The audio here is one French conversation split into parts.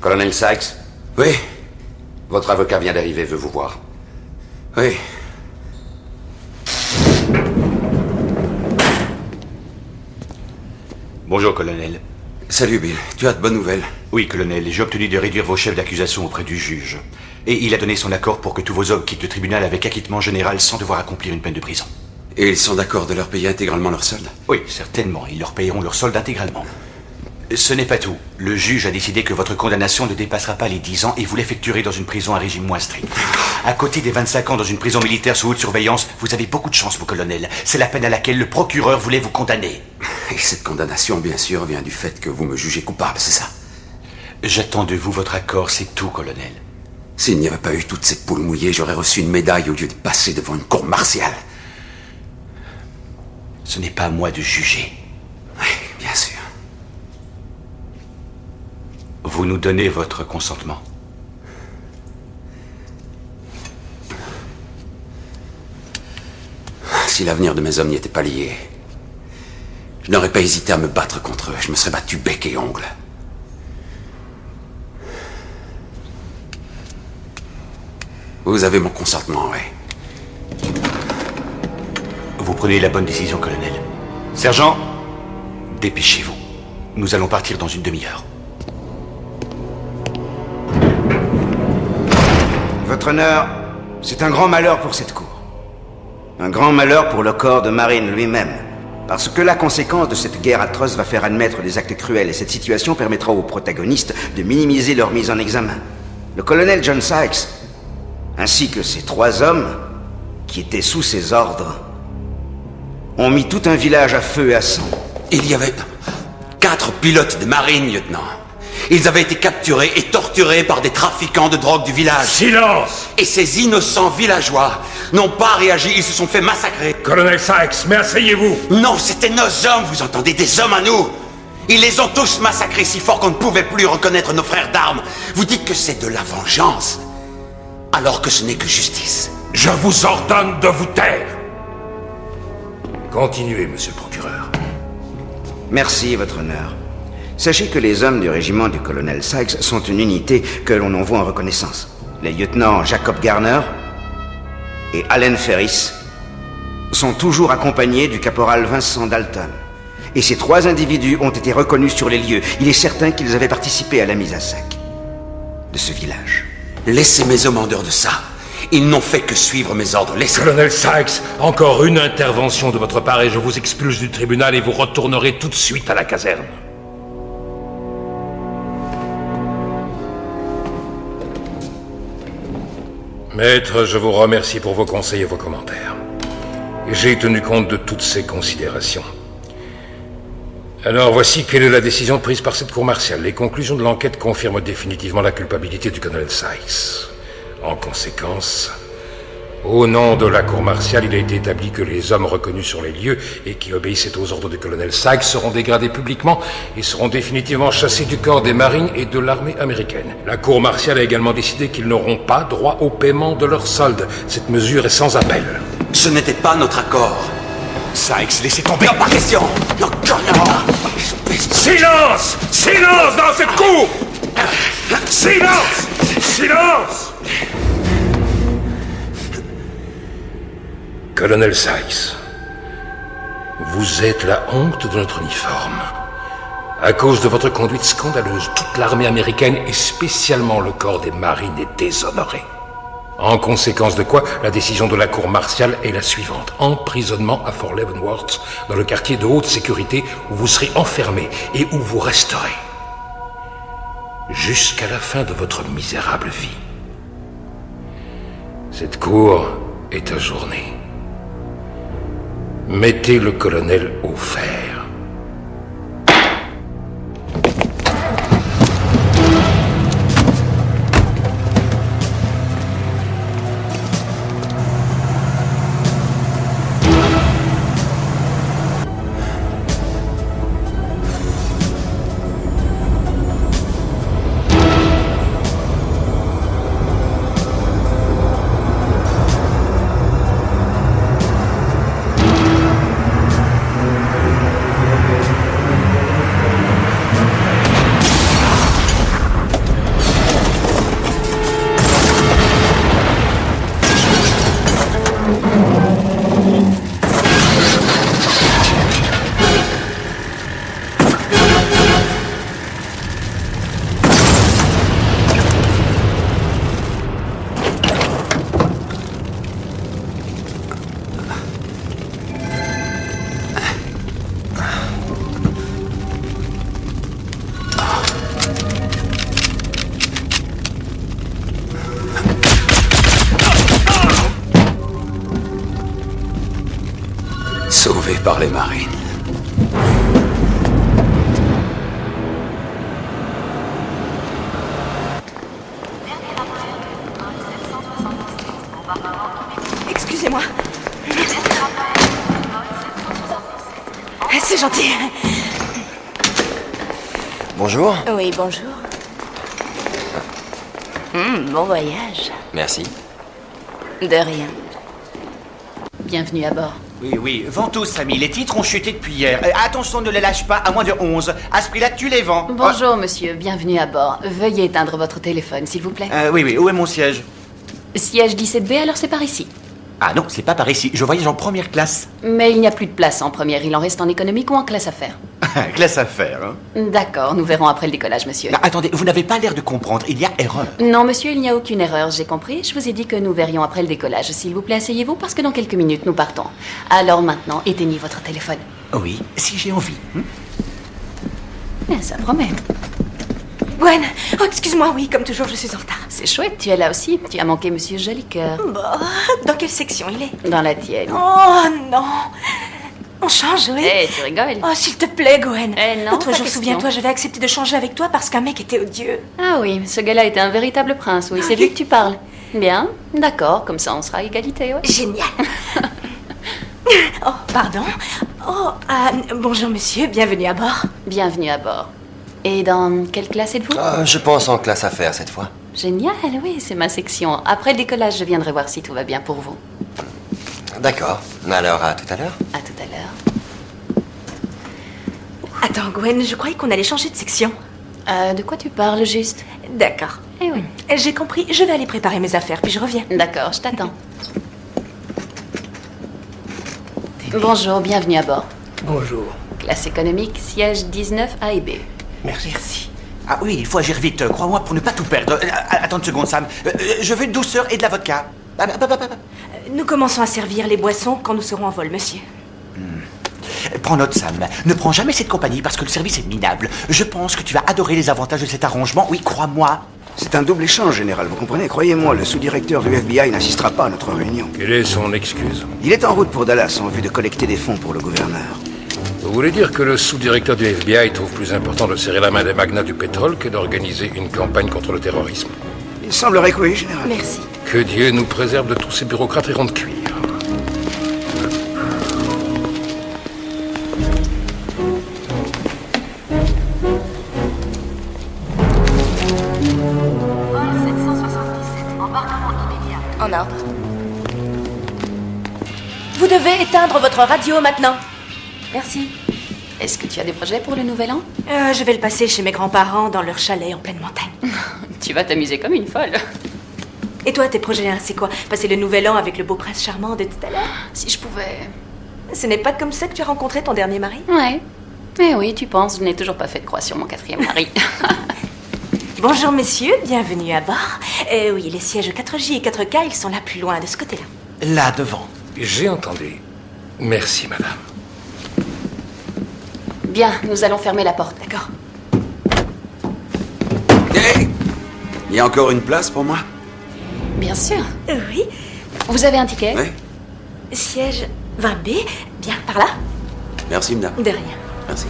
Colonel Sykes? Oui. Votre avocat vient d'arriver, veut vous voir. Oui. Bonjour, colonel. Salut, Bill. Tu as de bonnes nouvelles? Oui, colonel, j'ai obtenu de réduire vos chefs d'accusation auprès du juge. Et il a donné son accord pour que tous vos hommes quittent le tribunal avec acquittement général sans devoir accomplir une peine de prison. Et ils sont d'accord de leur payer intégralement leur solde? Oui, certainement. Ils leur payeront leur solde intégralement. Ce n'est pas tout. Le juge a décidé que votre condamnation ne dépassera pas les 10 ans et vous l'effectuerez dans une prison à régime moins strict. À côté des 25 ans dans une prison militaire sous haute surveillance, vous avez beaucoup de chance, vous, colonel. C'est la peine à laquelle le procureur voulait vous condamner. Et cette condamnation, bien sûr, vient du fait que vous me jugez coupable, c'est ça? J'attends de vous votre accord, c'est tout, colonel. S'il n'y avait pas eu toutes ces poules mouillées, j'aurais reçu une médaille au lieu de passer devant une cour martiale. Ce n'est pas à moi de juger. Oui, bien sûr. Vous nous donnez votre consentement. Si l'avenir de mes hommes n'y était pas lié, je n'aurais pas hésité à me battre contre eux. Je me serais battu bec et ongle. Vous avez mon consentement, oui. Vous prenez la bonne décision, colonel. Sergent, dépêchez-vous. Nous allons partir dans une demi-heure. Votre honneur, c'est un grand malheur pour cette cour. Un grand malheur pour le corps de marine lui-même. Parce que la conséquence de cette guerre atroce va faire admettre des actes cruels et cette situation permettra aux protagonistes de minimiser leur mise en examen. Le colonel John Sykes, ainsi que ses 3 hommes, qui étaient sous ses ordres, ont mis tout un village à feu et à sang. Il y avait 4 pilotes de marine, lieutenant. Ils avaient été capturés et torturés par des trafiquants de drogue du village. Silence! Et ces innocents villageois n'ont pas réagi, ils se sont fait massacrer. Colonel Sykes, mais asseyez-vous! Non, c'était nos hommes, vous entendez, des hommes à nous. Ils les ont tous massacrés si fort qu'on ne pouvait plus reconnaître nos frères d'armes. Vous dites que c'est de la vengeance, alors que ce n'est que justice. Je vous ordonne de vous taire! Continuez, monsieur le procureur. Merci, votre honneur. Sachez que les hommes du régiment du colonel Sykes sont une unité que l'on envoie en reconnaissance. Les lieutenants Jacob Garner et Allen Ferris sont toujours accompagnés du caporal Vincent Dalton. Et ces 3 individus ont été reconnus sur les lieux. Il est certain qu'ils avaient participé à la mise à sac de ce village. Laissez mes hommes en dehors de ça. Ils n'ont fait que suivre mes ordres. Laissez... Colonel Sykes, encore une intervention de votre part et je vous expulse du tribunal et vous retournerez tout de suite à la caserne. Maître, je vous remercie pour vos conseils et vos commentaires. J'ai tenu compte de toutes ces considérations. Alors voici quelle est la décision prise par cette cour martiale. Les conclusions de l'enquête confirment définitivement la culpabilité du colonel Sykes. En conséquence, au nom de la cour martiale, il a été établi que les hommes reconnus sur les lieux et qui obéissaient aux ordres du colonel Sykes seront dégradés publiquement et seront définitivement chassés du corps des marines et de l'armée américaine. La cour martiale a également décidé qu'ils n'auront pas droit au paiement de leur solde. Cette mesure est sans appel. Ce n'était pas notre accord. Sykes, laissez tomber. Non, pas question. Non, connard. Silence! Silence dans cette cour! Silence! Silence! Colonel Sykes, vous êtes la honte de notre uniforme. À cause de votre conduite scandaleuse, toute l'armée américaine et spécialement le corps des marines est déshonoré. En conséquence de quoi, la décision de la cour martiale est la suivante. Emprisonnement à Fort Leavenworth, dans le quartier de haute sécurité où vous serez enfermé et où vous resterez jusqu'à la fin de votre misérable vie. Cette cour est ajournée. Mettez le colonel au fer. étouffé par les marines. Excusez-moi. C'est gentil. Bonjour. Oui, bonjour. Bon voyage. Merci. De rien. Bienvenue à bord. Oui, vends tous, Samy. Les titres ont chuté depuis hier. Attention, ne les lâche pas, à moins de 11. À ce prix-là, tu les vends. Bonjour, monsieur. Bienvenue à bord. Veuillez éteindre votre téléphone, s'il vous plaît. Oui, où est mon siège? Siège 17B, alors c'est par ici. Ah non, c'est pas par ici. Je voyage en première classe. Mais il n'y a plus de place en première. Il en reste en économique ou en classe affaires. Classe affaires, hein. D'accord, nous verrons après le décollage, monsieur. Attendez, vous n'avez pas l'air de comprendre. Il y a erreur. Non, monsieur, il n'y a aucune erreur, j'ai compris. Je vous ai dit que nous verrions après le décollage. S'il vous plaît, asseyez-vous parce que dans quelques minutes, nous partons. Alors maintenant, éteignez votre téléphone. Oui, si j'ai envie. Ça promet. Gwen, oh, excuse-moi, oui, comme toujours, je suis en retard. C'est chouette, tu es là aussi. Tu as manqué monsieur Jolicoeur. Bah, dans quelle section il est? Dans la tienne. Oh non. On change, oui. Eh, tu rigoles. Oh, s'il te plaît, Gwen. Non, L'autre pas jour, question. souviens-toi, j'avais accepté de changer avec toi parce qu'un mec était odieux. Ah oui, ce gars-là était un véritable prince, oui, c'est lui que tu parles. Bien, d'accord, comme ça on sera à égalité, ouais. Génial. Oh, pardon. Oh, bonjour monsieur, bienvenue à bord. Bienvenue à bord. Et dans quelle classe êtes-vous? Je pense en classe affaires cette fois. Génial, oui, c'est ma section. Après le décollage, je viendrai voir si tout va bien pour vous. D'accord. Alors, à tout à l'heure. À tout à l'heure. Attends, Gwen, je croyais qu'on allait changer de section. De quoi tu parles, juste? D'accord. Eh oui. J'ai compris, je vais aller préparer mes affaires, puis je reviens. D'accord, je t'attends. Bonjour, bienvenue à bord. Bonjour. Classe économique, siège 19 A et B. Merci. Ah oui, il faut agir vite, crois-moi, pour ne pas tout perdre. Attends une seconde, Sam. Je veux de douceur et de la vodka. Nous commençons à servir les boissons quand nous serons en vol, monsieur. Prends note, Sam. Ne prends jamais cette compagnie parce que le service est minable. Je pense que tu vas adorer les avantages de cet arrangement. Oui, crois-moi. C'est un double échange, général, vous comprenez? Croyez-moi, le sous-directeur du FBI n'assistera pas à notre réunion. Quelle est son excuse? Il est en route pour Dallas en vue de collecter des fonds pour le gouverneur. Vous voulez dire que le sous-directeur du FBI trouve plus important de serrer la main des magnats du pétrole que d'organiser une campagne contre le terrorisme? Il semblerait que oui, général. Merci. Que Dieu nous préserve de tous ces bureaucrates et ronds de cuir. En ordre. Vous devez éteindre votre radio maintenant. Merci. Est-ce que tu as des projets pour le nouvel an? Je vais le passer chez mes grands-parents dans leur chalet en pleine montagne. Tu vas t'amuser comme une folle. Et toi, tes projets, hein, c'est quoi? Passer le nouvel an avec le beau prince charmant de tout à l'heure? Si je pouvais... Ce n'est pas comme ça que tu as rencontré ton dernier mari? Ouais. Eh oui, tu penses, je n'ai toujours pas fait de croix sur mon 4e mari. Bonjour messieurs, bienvenue à bord. Oui, les sièges 4J et 4K, ils sont là plus loin, de ce côté-là. Là, devant. J'ai entendu. Merci, madame. Bien, nous allons fermer la porte. D'accord. Hé! Il y a encore une place pour moi? Bien sûr. Oui, Vous avez un ticket? Oui. siège 20B, bien par là. Merci, madame. De rien. Merci.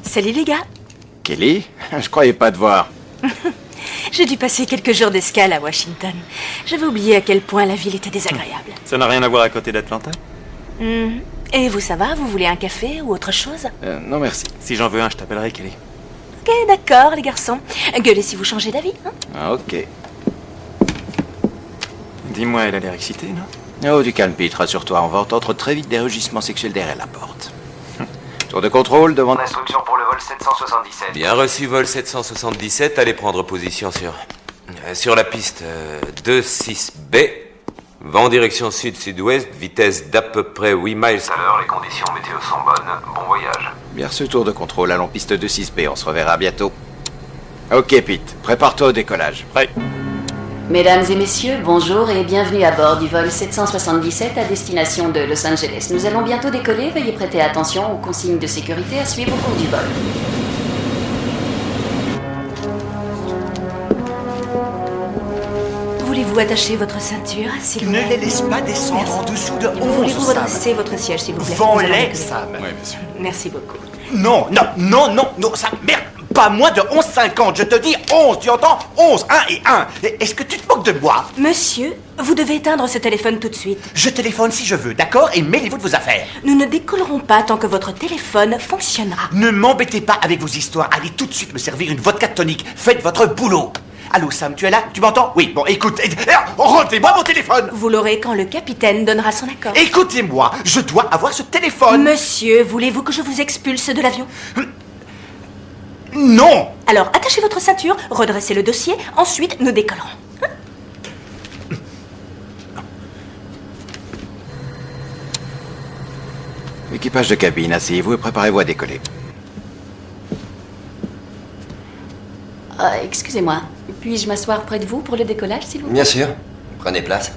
Salut les gars. Kelly, je croyais pas te voir. J'ai dû passer quelques jours d'escale à Washington. J'avais oublié à quel point la ville était désagréable. Ça n'a rien à voir à côté d'Atlanta? Et vous, ça va? Vous voulez un café ou autre chose? Non merci. Si j'en veux un, je t'appellerai Kelly. Ok, d'accord, les garçons. Gueulez si vous changez d'avis, hein? Ah, ok. Dis-moi, elle a l'air excitée, non? Oh, du calme, Pete, rassure-toi. On va entendre très vite des rugissements sexuels derrière la porte. Tour de contrôle, demande instruction pour le vol 777. Bien reçu, vol 777. Allez prendre position sur... Sur la piste 26B, vent direction sud-sud-ouest, vitesse d'à peu près 8 miles à l'heure. Les conditions météo sont bonnes. Bon voyage. Bien reçu, tour de contrôle. Allons piste 26B. On se reverra bientôt. Ok, Pete. Prépare-toi au décollage. Prêt. Mesdames et messieurs, bonjour et bienvenue à bord du vol 777 à destination de Los Angeles. Nous allons bientôt décoller, veuillez prêter attention aux consignes de sécurité à suivre au cours du vol. Voulez-vous attacher votre ceinture, s'il vous plaît? Ne les laisse pas descendre en dessous de 11, Voulez-vous Sam. redresser votre siège, s'il vous plaît? Vends-les, Nous allons décoller. Sam. Ouais, monsieur. Merci beaucoup. Non, Sam, merde. Pas moins de 11,50, je te dis 11, tu entends? 11, 1 et 1. Est-ce que tu te moques de moi? Monsieur, vous devez éteindre ce téléphone tout de suite. Je téléphone si je veux, d'accord? Et mêlez-vous de vos affaires. Nous ne décollerons pas tant que votre téléphone fonctionnera. Ne m'embêtez pas avec vos histoires. Allez tout de suite me servir une vodka tonique. Faites votre boulot. Allô, Sam, tu es là? Tu m'entends? Oui, bon, écoute. Rendez-moi mon téléphone! Vous l'aurez quand le capitaine donnera son accord. Écoutez-moi, je dois avoir ce téléphone. Monsieur, voulez-vous que je vous expulse de l'avion? Non! Alors, attachez votre ceinture, redressez le dossier, ensuite nous décollerons. Équipage de cabine, asseyez-vous et préparez-vous à décoller. Excusez-moi, puis-je m'asseoir près de vous pour le décollage, s'il vous plaît? Bien sûr. Prenez place.